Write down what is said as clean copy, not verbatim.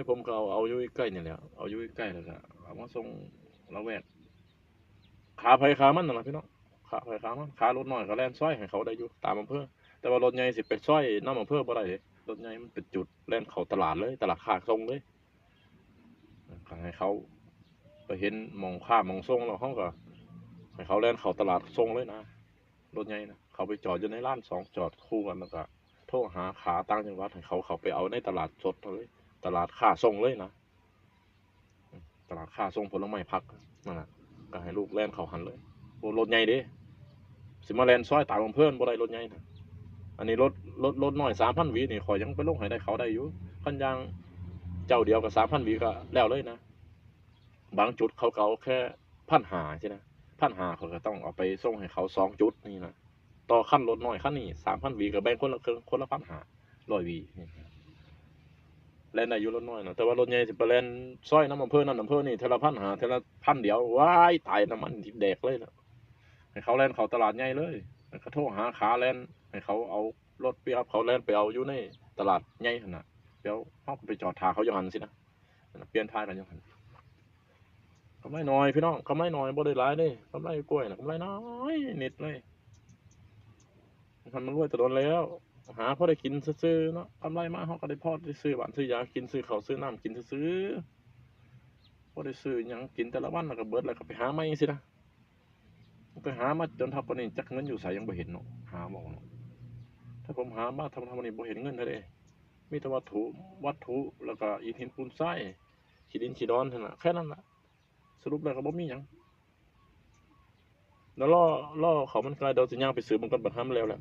ให้ผมก็เอาอยู่ใกล้นี่แหละเอาอยู่ใกล้แล้วก็เอามาส่งละแวกขาไผขามันนั่นล่ะพี่น้องขาไผขามันขารถน้อยก็แล่นซอยให้เขาได้อยู่ตามอำเภอแต่ว่ารถใหญ่สิไปซอยนำอำเภอบ่ได้เดะรถใหญ่มันเป็นจุดแล่นเข้าตลาดเลยตลาดค้าส่งเลยก็ให้เขาไปเห็นหม้องค้าหม้องส่งแล้วเขาก็ให้เขาแล่นเข้าตลาดส่งเลยนะรถใหญ่นะเขาไปจอดอยู่ในร้าน2จอดคู่กันแล้วก็โทรหาขาต่างจังหวัดให้เขาไปเอาในตลาดสดเลยตลาดค้าส่งเลยนะตลาดค้าส่งผลไม้ผักนั่นน่ะก็ให้ลูกแล่นเข้าหันเลยโอ้รถใหญ่เด้สิมาแล่นซอยตามอำเภอบ่ได้รถใหญ่นะอันนี้รถน้อย3,000วินี่ข่อยยังไปลงให้ได้เขาได้อยู่คันอย่างเจ้าเดียวก็3,000วิก็แล้วเลยนะบางจุดเขาก็เอาแค่1,500ใช่นะ1,500เขาก็ต้องเอาไปส่งให้เขา2จุดนี่นะต่อคันรถน้อยคันนี้3,000วิก็แบ่งคนละครึ่งคนละ1,500 100วิแล่นได้อยู่รถน้อยนะแต่ว่ารถใหญ่สิไปแล่นซอยน้ำอำเภอนั่นอำเภอนี่เทอละ1,500เทอละพันเดียวว้ายตายน้ำมันทิ่แดกเลยนะให้เขาแล่นเขาตลาดใหญ่เลยเขาโทรหาขาแล่นให้เขาเอารถปิกอัพเขาแล่นไปเอาอยู่ในตลาดใหญ่หั่นน่ะเดี๋ยวเฮาก็ไปจอดท่าเขาอยู่หั่นสินะเปลี่ยนท้ายกันอยู่หั่นกำไรน้อยพี่น้องกำไรน้อยบ่ได้หลายเด้กำไรกล้วยน่ะกำไรน้อยนิดเลยมันรวยแต่โดนแล้วหาพอได้กินซื่อๆเนาะกำไรมาเฮาก็ได้พอได้ซื้อบ้านซื้อยากินซื้อข้าวซื้อน้ำกินซื่อๆบ่ได้ซื้อหยังกินแต่ละวันแล้วก็เบิดแล้วก็ไปหาใหม่สินะไปหามาจนเท่าปานนี้จักเงินอยู่ไสยังบ่เห็นเนาะหาบ่เนาะถ้าผมหามาทำนี่บ่เห็นเงินเท่าใดมีแต่วัตถุแล้วก็อิฐหินปูนทรายขี้ดินขี้ดอนเท่านั้นแค่นั้นล่ะสรุปแล้วก็บ่มีหยังแล้วรอข้าวมันไก่เดี๋ยวสิย่างไปซื้อมันก่อนบัดหามันแล้วแหละ